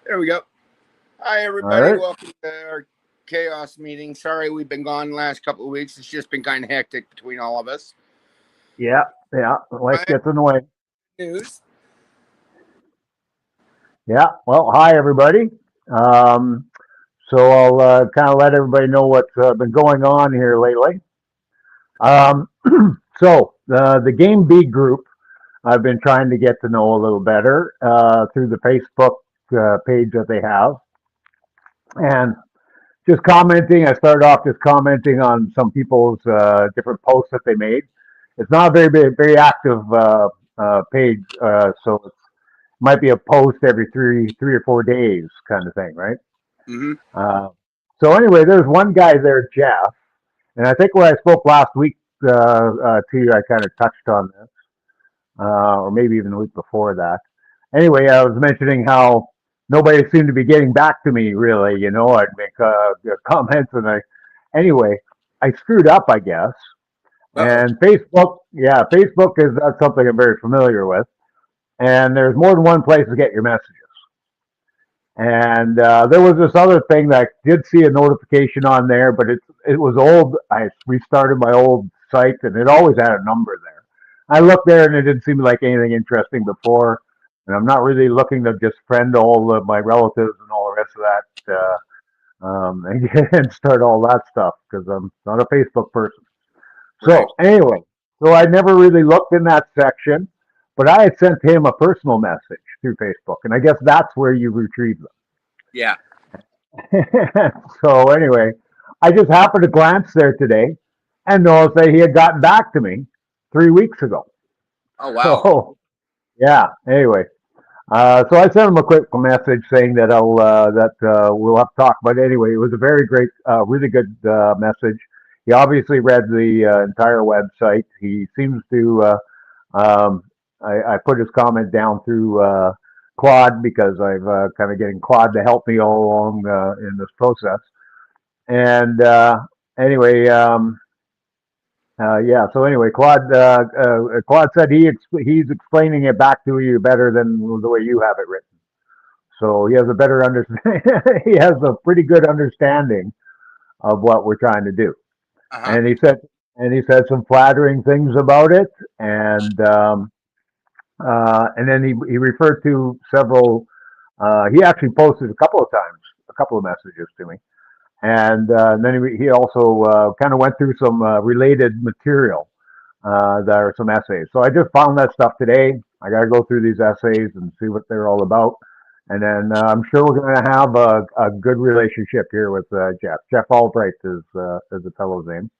There we go. Hi, All everybody. right. Welcome to our KAOS meeting. Sorry we've been gone the last couple of weeks. It's just been kind of hectic between all of us. Yeah, yeah. Life I have gets in the way. news. Yeah. Well, hi everybody. Um, so I'll kind of let everybody know what's been going on here lately. Um, so the Game B group, I've been trying to get to know a little better through the Facebook page that they have, and just commenting. I started off just commenting on some people's different posts that they made. It's not a very active page, so it's might be a post every three or 4 days kind of thing, right? Hmm. Uh, so anyway, there's one guy there, Jeff, and I think when I spoke last week to you, I kind of touched on this, or maybe even the week before that. Anyway, I was mentioning how nobody seemed to be getting back to me really. I'd make comments, and anyway, I screwed up, I guess. Uh-oh. And Facebook, yeah, Facebook is that's something I'm very familiar with. And there's more than one place to get your messages. And there was this other thing that I did see a notification on there, but it was old. I restarted my old site, and it always had a number there. I looked there, and it didn't seem like anything interesting before. And I'm not really looking to just friend all of my relatives and all the rest of that, and start all that stuff because I'm not a Facebook person. Right. So anyway, so I never really looked in that section, but I had sent him a personal message through Facebook, and I guess that's where you retrieve Yeah. them. So anyway, I just happened to glance there today and noticed that he had gotten back to me 3 weeks ago. Oh, wow. So yeah, anyway, so I sent him a quick message saying that we'll have to talk. But anyway, it was a very great, really good message. He obviously read the entire website. He seems to. I put his comment down through Claude because I've kind of getting Claude to help me all along in this process. And anyway, yeah. So anyway, Claude said he's explaining it back to you better than the way you have it written. So he has a better understand. He has a pretty good understanding of what we're trying to do. Uh-huh. And he said some flattering things about it, and then he referred to several. He actually posted a couple of times, a couple of messages to me, and then he also kind of went through some related material that are some essays. So I just found that stuff today. I got to go through these essays and see what they're all about. And then I'm sure we're going to have a good relationship here with Jeff. Jeff Albright is the fellow's name,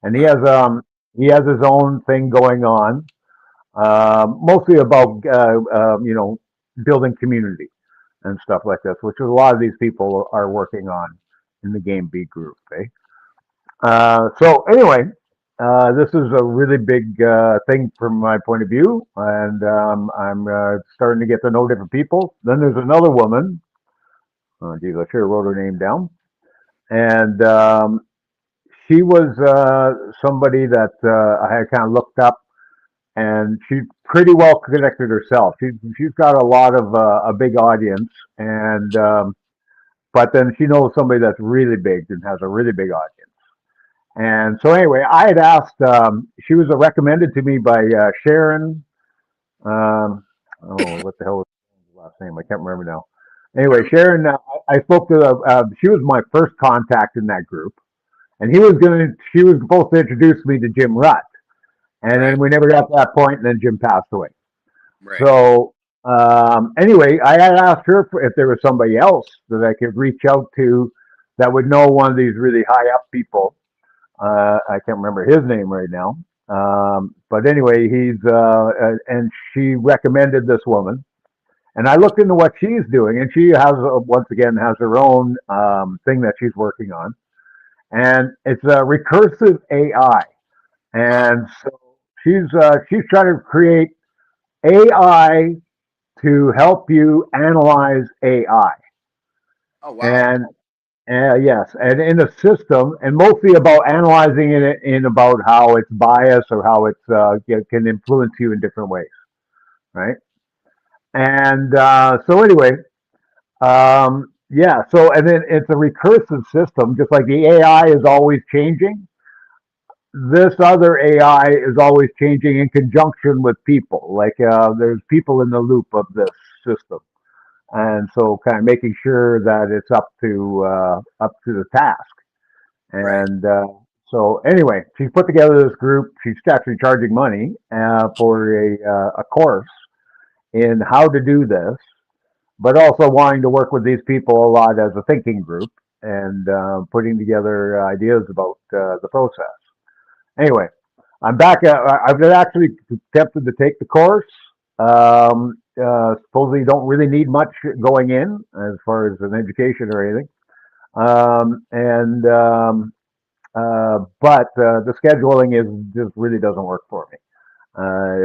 and Wow. he has his own thing going on, mostly about building community and stuff like this, which a lot of these people are working on in the Game B group. Eh? So anyway, this is a really big thing from my point of view, and I'm starting to get to know different people. Then there's another woman. Oh, geez, I should have wrote her name down. And she was somebody that I had kind of looked up, and she's pretty well connected herself. She's got a lot of a big audience, and but then she knows somebody that's really big and has a really big audience. And so anyway, I had asked. She was recommended to me by Sharon. Um, oh, what the hell was her last name? I can't remember now. I Anyway, don't. Sharon. I spoke to. She was my first contact in that group, and he was going to. She was supposed to introduce me to Jim Rutt, and then Right. we never got to that point, and then Jim passed away. Right. So anyway, I had asked her if there was somebody else that I could reach out to that would know one of these really high up people. I can't remember his name right now. But anyway, and she recommended this woman. And I looked into what she's doing, and she has, once again, has her own thing that she's working on. And it's a recursive AI. Wow. And so she's trying to create AI to help you analyze AI. Oh, wow. And yes, and in a system, and mostly about analyzing it in about how it's biased or how it can influence you in different ways, right? And so anyway, Yeah. So, and then it's a recursive system, just like the AI is always changing. This other AI is always changing in conjunction with people. Like there's people in the loop of this system, and so kind of making sure that it's up to the task. Right. And so anyway, she's put together this group. She's actually charging money for a course in how to do this, but also wanting to work with these people a lot as a thinking group and putting together ideas about the process. Anyway, I'm back. I've actually attempted to take the course. Supposedly, you don't really need much going in as far as an education or anything. And but the scheduling is just really doesn't work for me.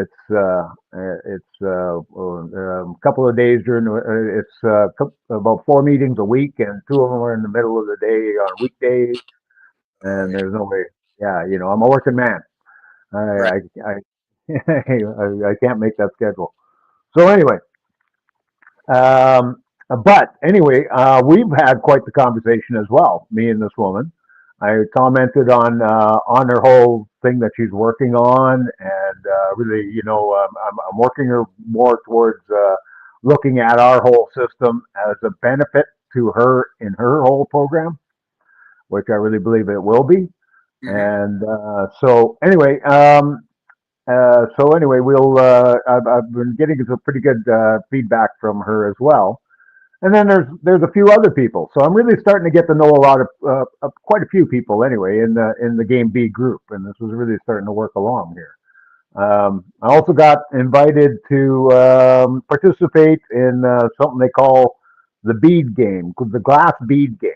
It's a couple of days during it's about 4 meetings a week, and two of them are in the middle of the day on weekdays, Oh and yeah. there's no way. Yeah, I'm a working man. Right. I I can't make that schedule. So anyway, um, but anyway, we've had quite the conversation as well, me and this woman. I commented on her whole thing that she's working on, and really, I'm working her more towards looking at our whole system as a benefit to her in her whole program, which I really believe it will be. Hmm. And so anyway, I've been getting some pretty good feedback from her as well. And then there's a few other people. So I'm really starting to get to know a lot of quite a few people anyway in the Game B group, and this is really starting to work along here. I also got invited to participate in something they call the bead game, the glass bead game,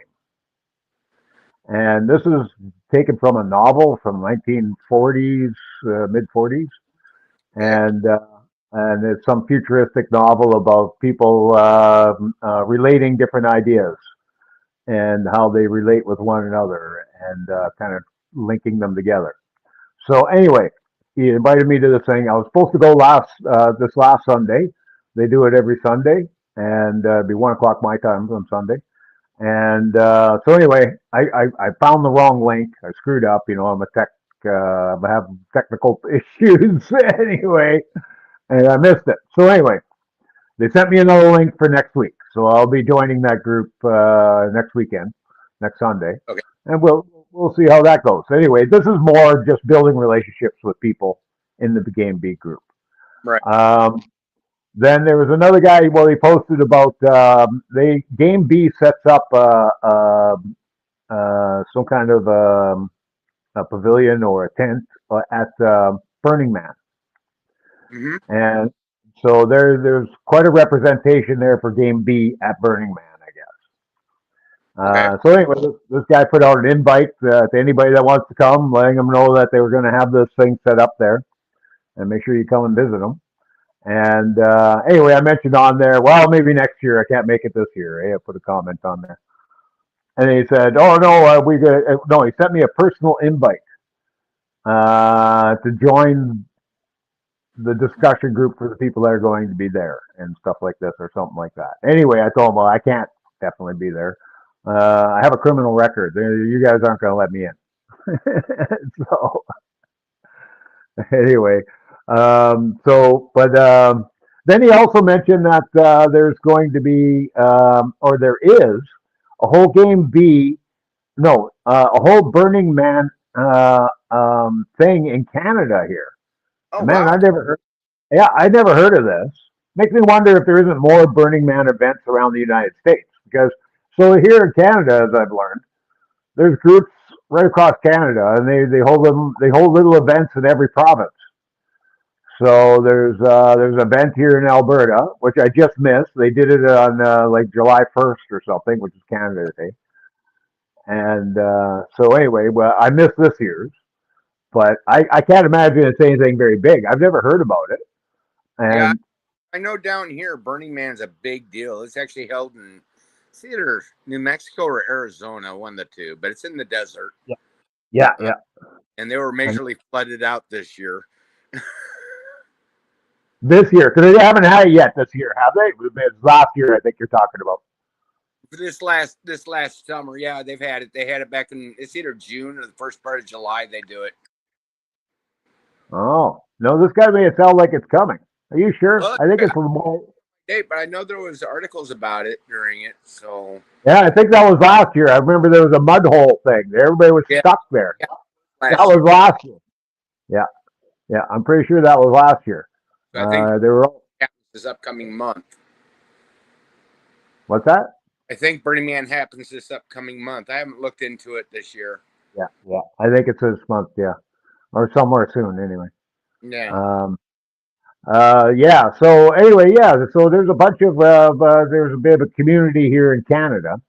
and this is taken from a novel from 1940s, mid 40s, Okay. and it's some futuristic novel about people relating different ideas and how they relate with one another and kind of linking them together. So anyway, he invited me to this thing. I was supposed to go this last Sunday. They do it every Sunday, and it'd be 1 o'clock my time on Sunday. And so anyway, I found the wrong link. I screwed up. I'm a tech. I have technical issues anyway, and I missed it. So anyway, they sent me another link for next week. So I'll be joining that group next weekend, next Sunday, Okay. and we'll see how that goes. Anyway, this is more just building relationships with people in the Game B group. Right. Um, then there was another guy. Well, he posted about they Game B sets up some kind of a pavilion or a tent at Burning Man. Hmm. And so there's quite a representation there for Game B at Burning Man, I guess. Okay. So anyway, this guy put out an invite to anybody that wants to come, letting them know that they were going to have this thing set up there, and make sure you come and visit them. And anyway, I mentioned on there, well, maybe next year. I can't make it this year. Hey, I put a comment on there, and he said, "Oh no, no." He sent me a personal invite to join the discussion group for the people that are going to be there and stuff like this or something like that. Anyway, I told him, well, I can't definitely be there. I have a criminal record. You guys aren't going to let me in. So anyway, but then he also mentioned that there's going to be, or there is, a whole Game B, no, a whole Burning Man thing in Canada here. Oh And man, wow. I never heard of this. Makes me wonder if there isn't more Burning Man events around the United States. Because so here in Canada, as I've learned, there's groups right across Canada, and they hold little events in every province. So there's an event here in Alberta, which I just missed. They did it on like July 1st or something, which is Canada Day. And so anyway, well, I missed this year's, but I can't imagine it's anything very big. I've never heard about it. Yeah, And I know down here Burning Man's a big deal. It's actually held in either New Mexico or Arizona, one of the two, but it's in the desert. yeah, yeah, Uh, yeah. and they were And majorly flooded out this year. this year, because they haven't had it yet this year, have they? It's last year, I think you're talking about. this last summer. Yeah, they've had it. They had it back in it's either June or the first part of July. They do it. Oh, no, this guy made it sound like it's coming. Are you sure? Well, I think it's more. but I know there was articles about it during it. So Yeah, I think that was last year. I remember there was a mud hole thing. Everybody was yeah, stuck there. yeah, That last was year. last year. Yeah, yeah, I'm pretty sure that was last year. So I think They were. this upcoming month. What's that? I think Burning Man happens this upcoming month. I haven't looked into it this year. Yeah, yeah. I think it's this month. Yeah, or somewhere soon. Anyway. Yeah. Um, yeah. So anyway, yeah. So there's a bunch of there's a bit of a community here in Canada.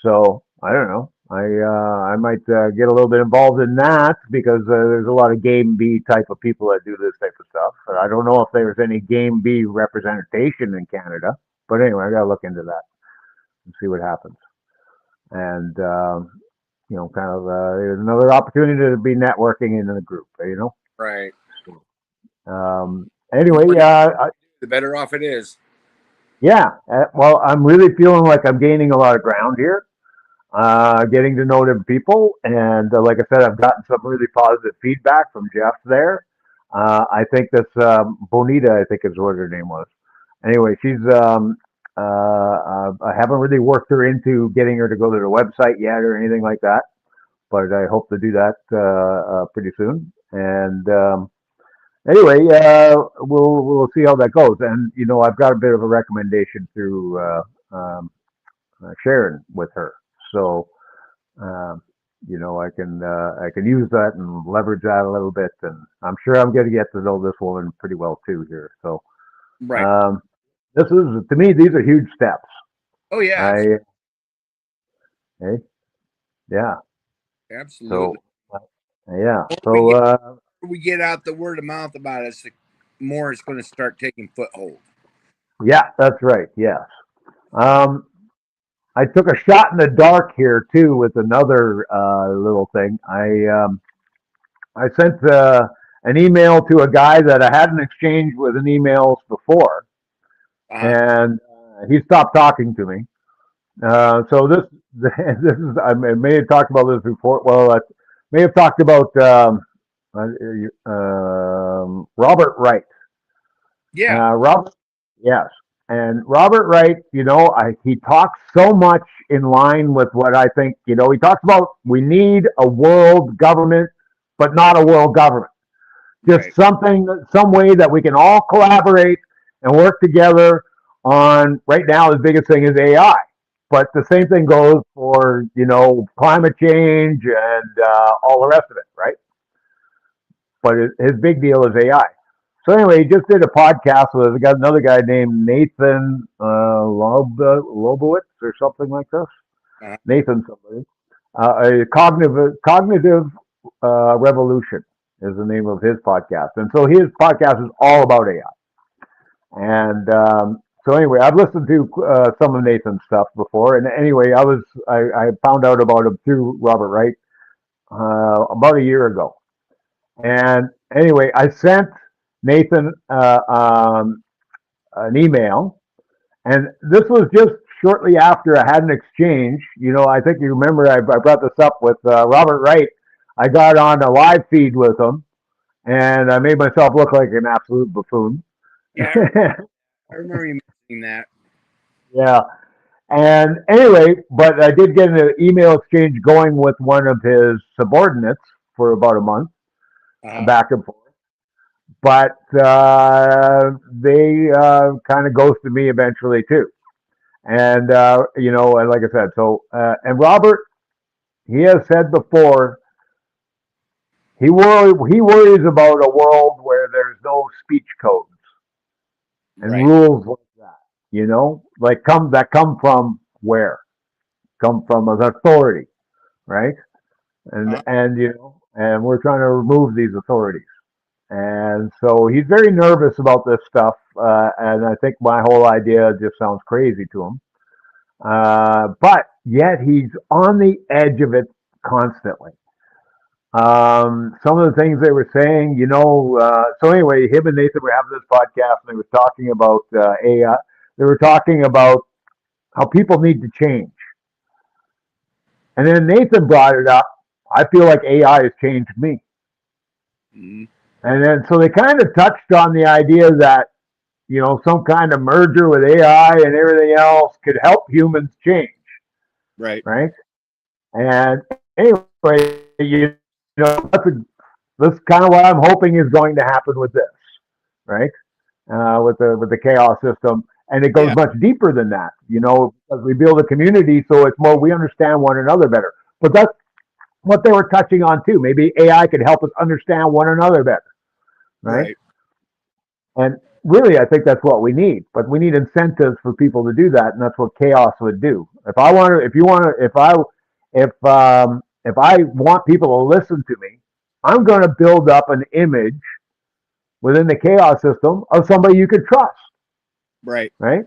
So I don't know. I might get a little bit involved in that because there's a lot of Game B type of people that do this type of stuff. I don't know if there's any Game B representation in Canada, but anyway, I got to look into that and see what happens. And kind of there's another opportunity to be networking in the group. Right. Anyway, The better off it is. yeah. Well, I'm really feeling like I'm gaining a lot of ground here. Getting to know different people, and like I said, I've gotten some really positive feedback from Jeff there. I think this Bonita, I think is what her name was. Anyway, she's I haven't really worked her into getting her to go to the website yet or anything like that, but I hope to do that pretty soon. And anyway, we'll see how that goes. And I've got a bit of a recommendation through Sharon with her. So, I can use that and leverage that a little bit, and I'm sure I'm going to get to know this woman pretty well too here. So, Right. this is to me, these are huge steps. Oh yeah. Yeah. Absolutely. So, yeah. We get out the word of mouth about us, the more it's going to start taking foothold. Yeah, that's right. Yes. I took a shot in the dark here too with another little thing. I sent an email to a guy that I hadn't exchanged with an emails before, and he stopped talking to me. So this is I may have talked about this before. Well, I may have talked about Robert Wright. Yeah. Robert, yes. And Robert Wright, he talks so much in line with what I think, he talks about we need a world government, but not a world government. Just some way that we can all collaborate and work together on, right now, the biggest thing is AI. But the same thing goes for, climate change and all the rest of it, right? But his big deal is AI. So anyway, he just did a podcast with another guy named Nathan Lobowitz or something like this. Nathan somebody. A cognitive revolution is the name of his podcast, and so his podcast is all about AI. And so anyway, I've listened to some of Nathan's stuff before, and anyway, I found out about him through Robert Wright about a year ago. And anyway, I sent Nathan an email, and this was just shortly after I had an exchange. I think you remember I brought this up with Robert Wright. I got on a live feed with him, and I made myself look like an absolute buffoon. Yeah, I remember you mentioning that. Yeah. And anyway, but I did get an email exchange going with one of his subordinates for about a month, back and forth. But they kind of ghosted me eventually too. And and like I said, so and Robert, he has said before, he worries about a world where there's no speech codes and rules like that. Like come from where? Come from an authority, right? And and we're trying to remove these authorities. And so he's very nervous about this stuff, and I think my whole idea just sounds crazy to him. But yet he's on the edge of it constantly. Some of the things they were saying, so anyway, him and Nathan were having this podcast, and they were talking about AI. They were talking about how people need to change. And then Nathan brought it up. I feel like AI has changed me. Mm-hmm. And then so they kind of touched on the idea that, some kind of merger with AI and everything else could help humans change, Right. right? And anyway, that's kind of what I'm hoping is going to happen with this, right? With the chaos system, and it goes Yeah. much deeper than that. Because we build a community, so it's more we understand one another better. But that's what they were touching on too. Maybe AI could help us understand one another better, right? Right. And really, I think that's what we need. But we need incentives for people to do that, and that's what chaos would do. If I want people to listen to me, I'm going to build up an image within the chaos system of somebody you could trust, Right. right?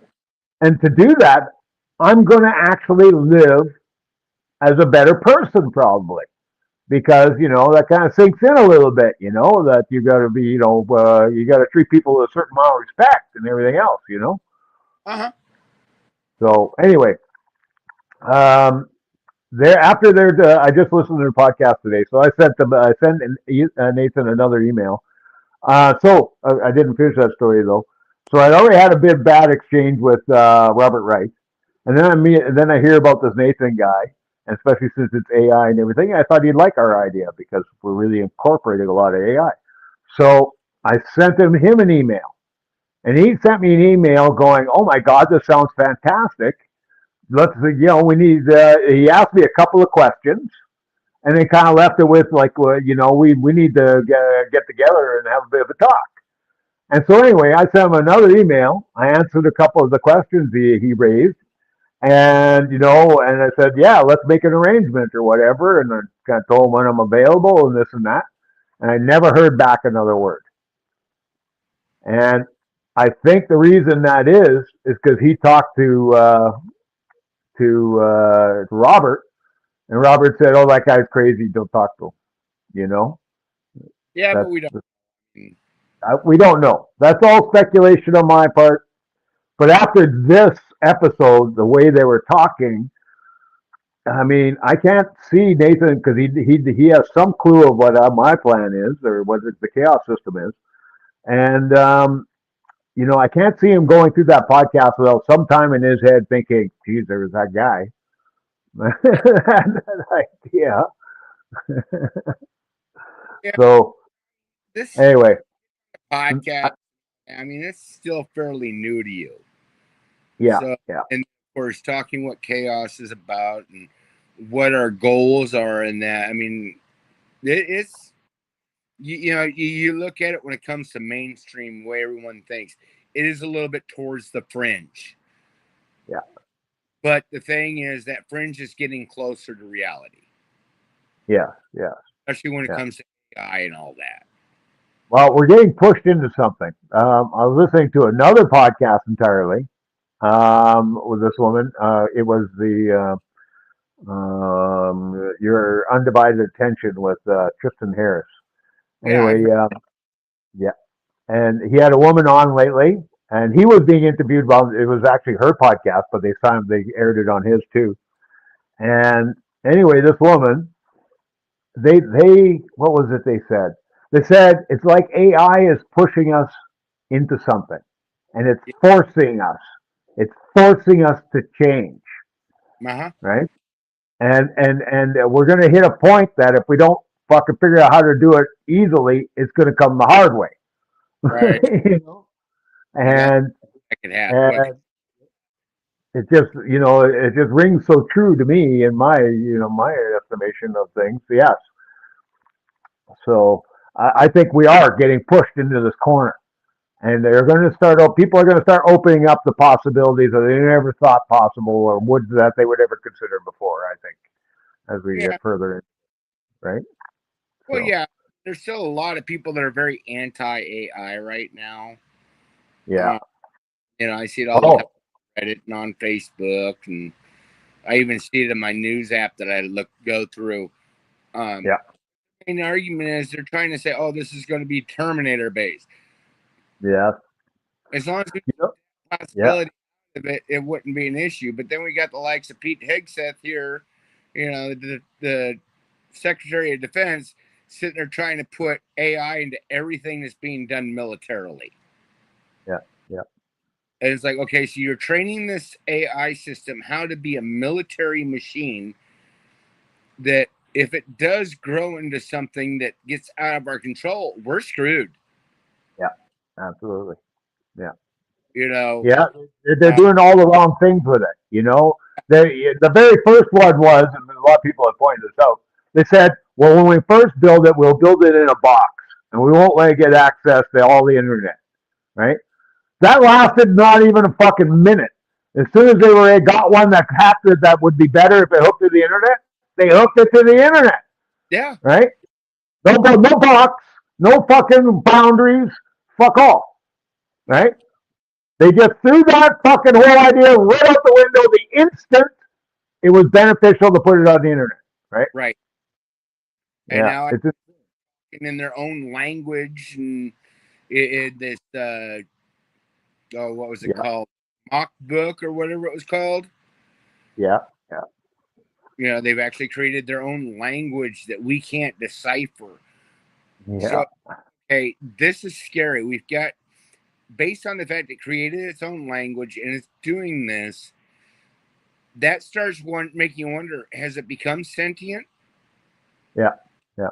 And to do that, I'm going to actually live as a better person, probably, because that kind of sinks in a little bit. That you got to be, you got to treat people with a certain amount of respect and everything else. Uh-huh. So anyway, um, there after their, I just listened to their podcast today, so I sent Nathan another email. I didn't finish that story though. So I'd already had a bit bad exchange with Robert Wright, and then I hear about this Nathan guy, and especially since it's AI and everything. I thought he'd like our idea because we're really incorporating a lot of AI. So I sent him an email, and he sent me an email going, "Oh my God, this sounds fantastic. We need." He asked me a couple of questions, and they kind of left it with like, well, we need to get together and have a bit of a talk. And so anyway, I sent him another email. I answered a couple of the questions he raised, and I said, yeah, let's make an arrangement or whatever. And I kind of told him when I'm available and this and that. And I never heard back another word. And I think the reason that is because he talked to Robert, and Robert said, "Oh, that guy's crazy. Don't talk to him." You know, Yeah, but that's we don't. we don't know. That's all speculation on my part. But after this episode, the way they were talking, I mean, I can't see Nathan because he has some clue of what my plan is or what the chaos system is, and I can't see him going through that podcast without some time in his head thinking, "Geez, there was that guy." that idea. Yeah, So this anyway, podcast, I mean, it's still fairly new to you. yeah, So, yeah, and of course, talking what chaos is about and what our goals are in that. I mean, it's you look at it when it comes to mainstream, way everyone thinks it is a little bit towards the fringe. yeah, But the thing is that fringe is getting closer to reality, yeah, yeah, especially when it yeah. comes to AI and all that. Well, we're getting pushed into something. I was listening to another podcast entirely with this woman. It was the Your Undivided Attention with Tristan Harris. Yeah, I've Anyway, heard. yeah, and he had a woman on lately, and he was being interviewed. Well, it was actually her podcast, but they aired it on his too. And anyway, this woman, they what was it they said? They said it's like AI is pushing us into something, and it's forcing us. It's forcing us to change, Uh-huh. right? And we're going to hit a point that if we don't fucking figure out how to do it easily, it's going to come the hard way. Right. you know, And that and could happen. and it just rings so true to me in my estimation of things. Yes, so I think we are getting pushed into this corner, and they're going to start. People are going to start opening up the possibilities that they never thought possible or would that they would ever consider before. I think as we get Yeah. further in, right? Well, So yeah. There's still a lot of people that are very anti AI right now. yeah. Uh, I see it all the time Oh on Reddit and on Facebook, and I even see it in my news app that I go through. yeah. Main argument is they're trying to say, "Oh, this is going to be Terminator based." Yeah. As long as we You know, have yeah. possibility, of it, it wouldn't be an issue. But then we got the likes of Pete Hegseth here, the Secretary of Defense, sitting there trying to put AI into everything that's being done militarily. Yeah, yeah. And it's like, okay, so you're training this AI system how to be a military machine that if it does grow into something that gets out of our control, we're screwed. Yeah, absolutely. Yeah. You know, Yeah, they're uh, doing all the wrong things with it. The very first one was, and a lot of people have pointed this out. They said, "Well, when we first build it, we'll build it in a box, and we won't let it get access to all the internet." Right? That lasted not even a fucking minute. As soon as they got one that would be better if it hooked to the internet, they hooked it to the internet. yeah, Right? No box, no fucking boundaries, fuck all. Right? They just threw that fucking whole idea right out the window the instant it was beneficial to put it on the internet. Right? right. And Yeah. now It's just, in their own language and this what was it yeah, called, mock book or whatever it was called. yeah, yeah, They've actually created their own language that we can't decipher. yeah, So, okay, this is scary. We've got, based on the fact it created its own language and it's doing this, that starts making you wonder: has it become sentient? yeah, yeah.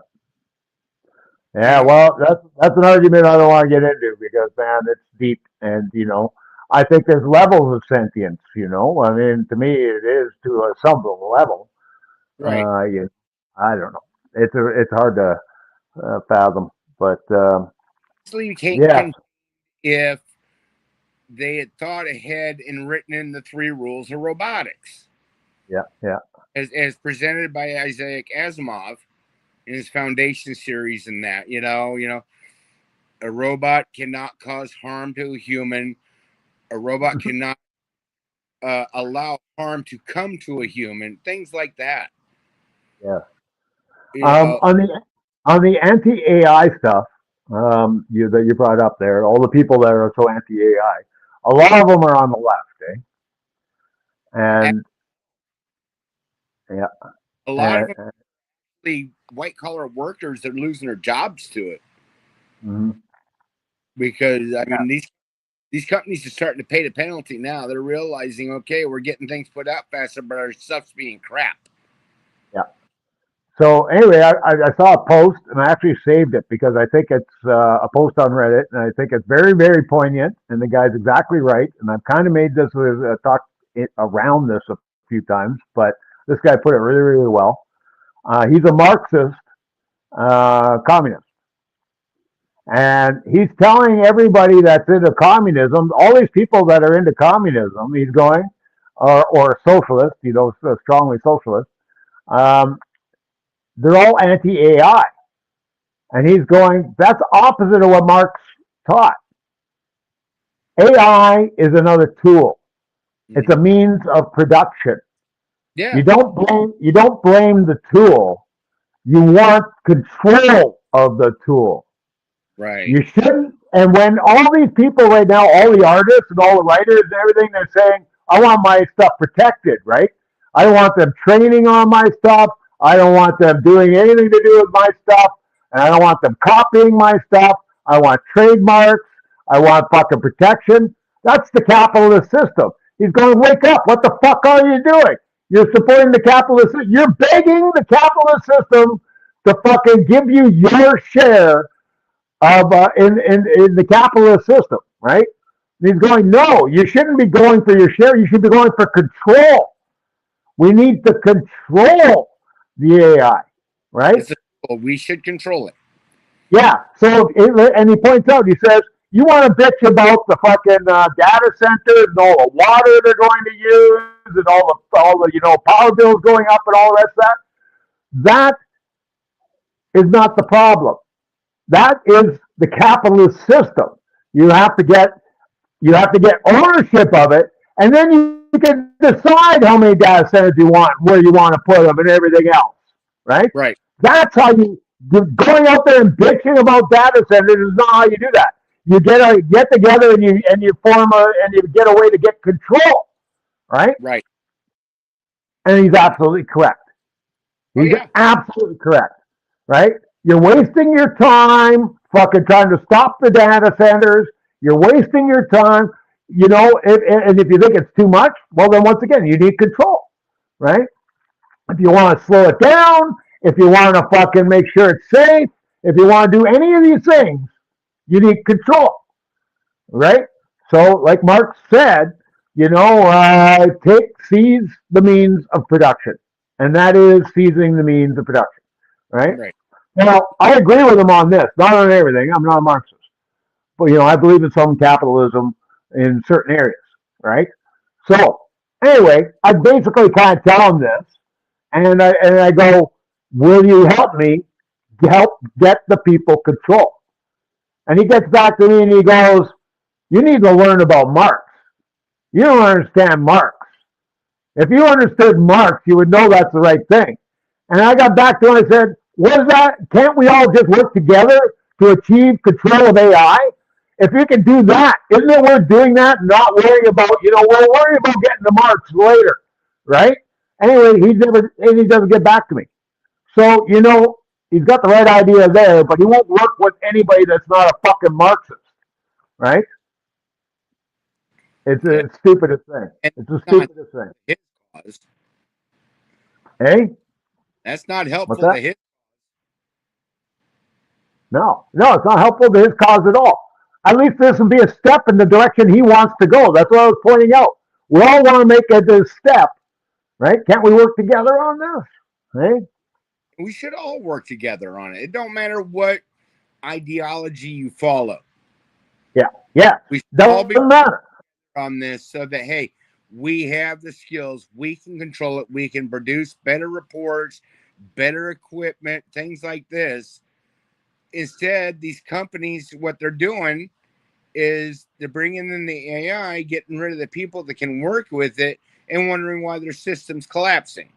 You Yeah, know, well, that's an argument I don't want to get into because man, it's deep, and I think there's levels of sentience. I mean, to me, it is to some level. right? Yeah, I don't know. It's hard to fathom, but So you can't yeah, if they had thought ahead and written in the three rules of robotics, yeah, yeah, as presented by Isaac Asimov in his Foundation series, and that a robot cannot cause harm to a human. A robot cannot allow harm to come to a human. Things like that. yeah. You know, On the anti AI stuff, that you brought up there, all the people that are so anti AI, a lot of them are on the left, eh? And yeah, a lot of them, and, the white collar workers, are losing their jobs to it mhm, because I yeah, mean these companies are starting to pay the penalty now. They're realizing, okay, we're getting things put out faster, but our stuff's being crap. yeah. So anyway, I saw a post and I actually saved it because I think it's a post on Reddit and I think it's very, very poignant and the guy's exactly right. And I've kind of made this with talk around this a few times, but this guy put it really, really well. He's a Marxist communist. And he's telling everybody that's into communism, all these people that are into communism, he's going, or socialist, strongly socialist, um, they're all anti AI. And he's going, that's opposite of what Marx taught. AI is another tool. It's a Mm-hmm. means of production. Yeah, You don't blame the tool. You want control of the tool. right. You shouldn't. And when all these people right now, all the artists and all the writers and everything, they're saying, I want my stuff protected, right? I don't want them training on my stuff. I don't want them doing anything to do with my stuff. And I don't want them copying my stuff. I want trademarks. I want fucking protection. That's the capitalist system. He's going, wake up. What the fuck are you doing? You're supporting the capitalist system. You're begging the capitalist system to fucking give you your share of in the capitalist system, right? And he's going, no, you shouldn't be going for your share. You should be going for control. We need to control the AI, right? It's we should control it. Yeah. And he points out, he says, you want to bitch about the fucking data centers and all the water they're going to use and all the power bills going up and all that stuff. That is not the problem. That is the capitalist system. You have to get ownership of it, and then you can decide how many data centers you want, where you want to put them, and everything else. Right? Right. That's how going out there and bitching about data centers is not how you do that. get together and you form and you get a way to get control, right? Right. And he's absolutely correct. Oh He's yeah. absolutely correct, right? You're wasting your time fucking trying to stop the data centers. You're wasting your time. And if you think it's too much, well, then once again, you need control, right? If you want to slow it down, if you want to fucking make sure it's safe, if you want to do any of these things, you need control, right? So, like Mark said, seize the means of production, and that is seizing the means of production, right? Right. Now, I agree with him on this, not on everything. I'm not a Marxist, but I believe in some capitalism in certain areas, right? So, anyway, I basically kind of tell him this, and I go, "Will you help me help get the people control?" And he gets back to me and he goes, "You need to learn about Marx. You don't understand Marx. If you understood Marx, you would know that's the right thing." And I got back to him and I said, "What is that? Can't we all just work together to achieve control of AI? If you can do that, isn't it worth doing that? Not worrying about, we'll worry about getting to Marx later, right?" Anyway, he doesn't get back to me. So, he's got the right idea there, but he won't work with anybody that's not a fucking Marxist, right? It's Yeah. the stupidest thing. And It's the not stupidest thing. his cause. Hey, That's not what's helpful that? to his. No, it's not helpful to his cause at all. At least this would be a step in the direction he wants to go. That's what I was pointing out. We all want to make this step, right? Can't we work together on this? Hey? We should all work together on it. It don't matter what ideology you follow. Yeah. We should all be Doesn't matter. on this so that hey, we have the skills, we can control it, we can produce better reports, better equipment, things like this. Instead, these companies, what they're doing is they're bringing in the AI, getting rid of the people that can work with it, and wondering why their system's collapsing.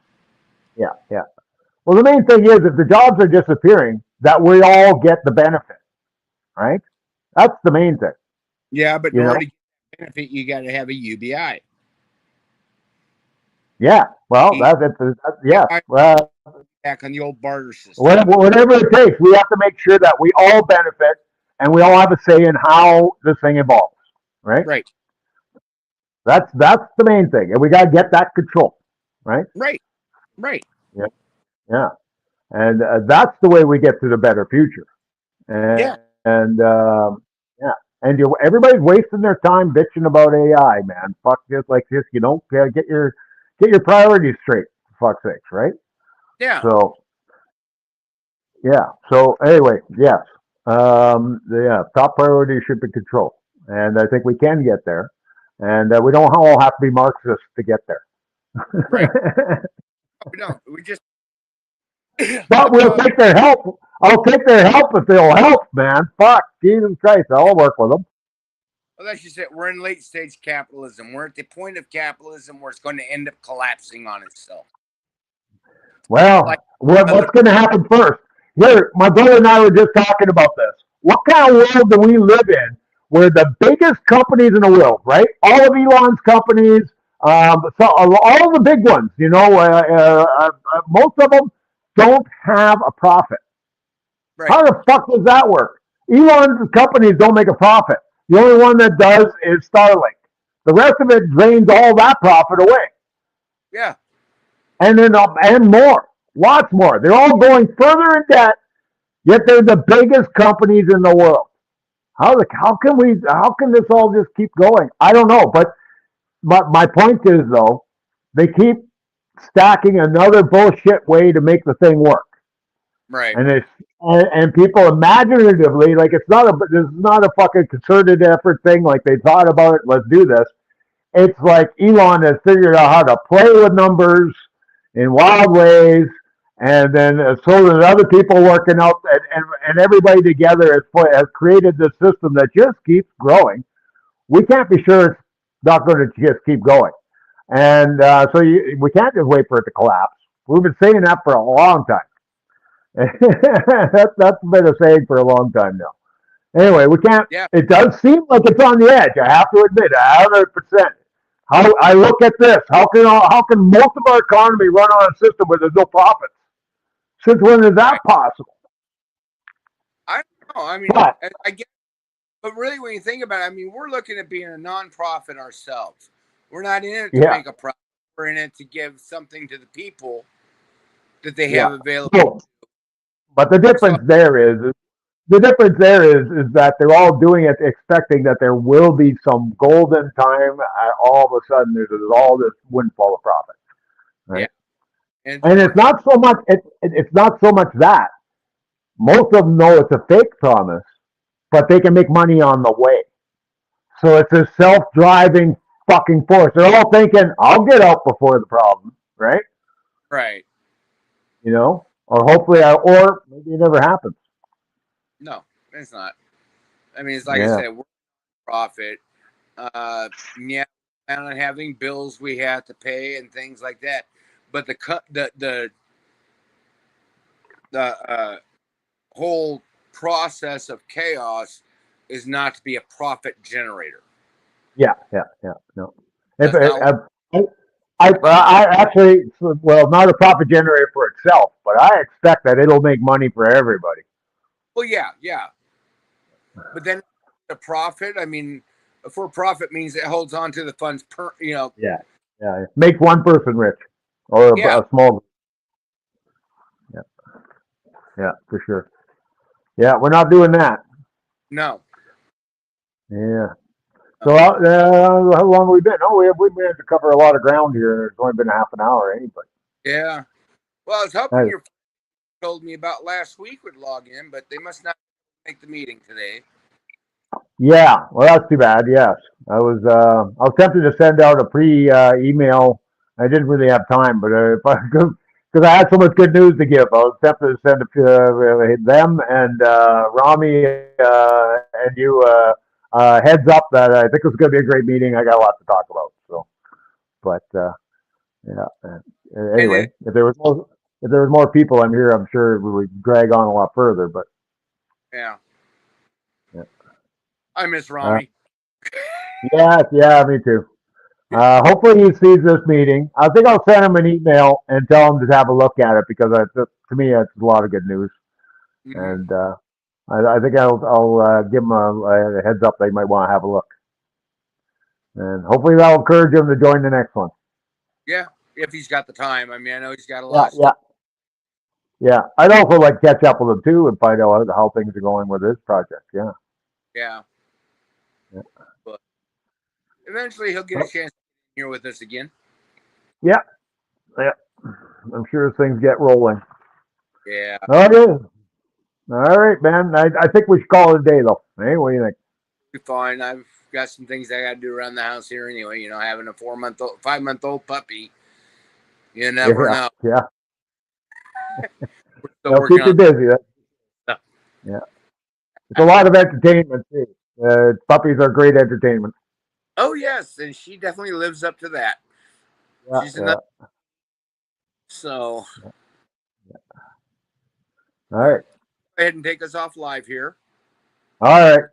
Yeah. Well, the main thing is if the jobs are disappearing, that we all get the benefit, right? That's the main thing. Yeah, but in order to get benefit, you got to have a UBI. Yeah. Well, yeah. Well, Back on the old barter system. whatever it takes, we have to make sure that we all benefit and we all have a say in how this thing evolves, right? Right. That's the main thing, and we got to get that control, right? Right. Yeah, and that's the way we get to the better future. Yeah. And yeah, and everybody's wasting their time bitching about AI, man. Fuck this, like this. Get your priorities straight. For fuck's sakes, right? Yeah. So yeah. So anyway, yes. Top priority should be control, and I think we can get there. And we don't all have to be Marxists to get there. Right. No, we just. But we'll take their help. I'll take their help if they'll help, man. Fuck, Jesus Christ, I'll work with them. Well, that's just it. We're in late stage capitalism. We're at the point of capitalism where it's going to end up collapsing on itself. Well, what's going to happen first? Here, my brother and I were just talking about this. What kind of world do we live in where the biggest companies in the world, right? All of Elon's companies, so all the big ones, most of them don't have a profit. Right. How the fuck does that work? Elon's companies don't make a profit. The only one that does is Starlink. The rest of it drains all that profit away. Yeah. And then and more, lots more. They're all going further in debt, yet they're the biggest companies in the world. How can this all just keep going? I don't know, but my point is though, they keep stacking another bullshit way to make the thing work. Right. And people imaginatively, like this is not a fucking concerted effort thing. Like they thought about it. Let's do this. It's like Elon has figured out how to play with numbers in wild ways, and then so that other people working out and everybody together has created this system that just keeps growing. We can't be sure it's not going to just keep going, and we can't just wait for it to collapse. We've been saying that for a long time. That's been a saying for a long time now. Anyway, we can't. Yeah. It does seem like it's on the edge. I have to admit, 100%. How I look at this, how can most of our economy run on a system where there's no profits? Since when is that Right. possible? I don't know. I mean, But I get, but really, when you think about it, I mean, we're looking at being a nonprofit ourselves. We're not in it to yeah, make a profit. We're in it to give something to the people that they yeah. have available. So, but So, the difference there is that they're all doing it expecting that there will be some golden time. All of a sudden, there's all this windfall of profit, yeah, right? and And it's not so much. It's not so much that most of them know it's a fake promise, but they can make money on the way. So it's a self-driving fucking force. They're all thinking, "I'll get out before the problem," right? right. You know, or hopefully, or maybe it never happens. No, it's not. I mean, it's like I Yeah, said, we're a profit. Yeah, plan on having bills we have to pay and things like that. But the whole process of chaos is not to be a profit generator. yeah. No, if That's not. I actually, well, not a profit generator for itself, but I expect that it'll make money for everybody. Well, yeah, yeah. But then the profit. I mean, a for profit means it holds on to the funds per. Yeah, yeah. Make one person rich, or Yeah. a small. Yeah, yeah, for sure. Yeah, we're not doing that. No. Yeah. So, No. how long have we been? Oh, we managed to cover a lot of ground here. It's only been a half an hour, anyway. Yeah. Well, I was hoping That your told me about last week would log in, but they must not make the meeting today. Yeah, well, that's too bad. Yes, I was tempted to send out a pre email. I didn't really have time, but because I had so much good news to give, I was tempted to send it to them and Rami and you heads up that I think it's going to be a great meeting. I got a lot to talk about. So, but yeah. And Anyway, if there was more people, I'm sure we would drag on a lot further. But yeah, yeah. I miss Uh, Rami. yeah, me too. Hopefully he sees this meeting. I think I'll send him an email and tell him to have a look at it because to me it's a lot of good news. Mm-hmm. And I think I'll give him a heads up they might want to have a look. And hopefully that'll encourage him to join the next one. Yeah, if he's got the time. I mean, I know he's got a Yeah, lot of yeah, stuff. yeah. I'd also like to catch up with him too and find out how things are going with his project. Yeah. Yeah, Yeah. but eventually he'll get a Oh, chance to be here with us again. yeah. Yeah. I'm sure as things get rolling. Yeah, Okay. All right, man. I think we should call it a day though. Hey, what do you think? be fine. I've got some things I got to do around the house here anyway. Having a 4 month old, 5 month old puppy, you never Yeah, know. yeah. We're still They'll working keep you on busy. stuff. Yeah. It's a lot of entertainment too. Puppies are great entertainment. Oh yes, and she definitely lives up to that. Yeah, She's yeah. another. So All right. go ahead and take us off live here. All right.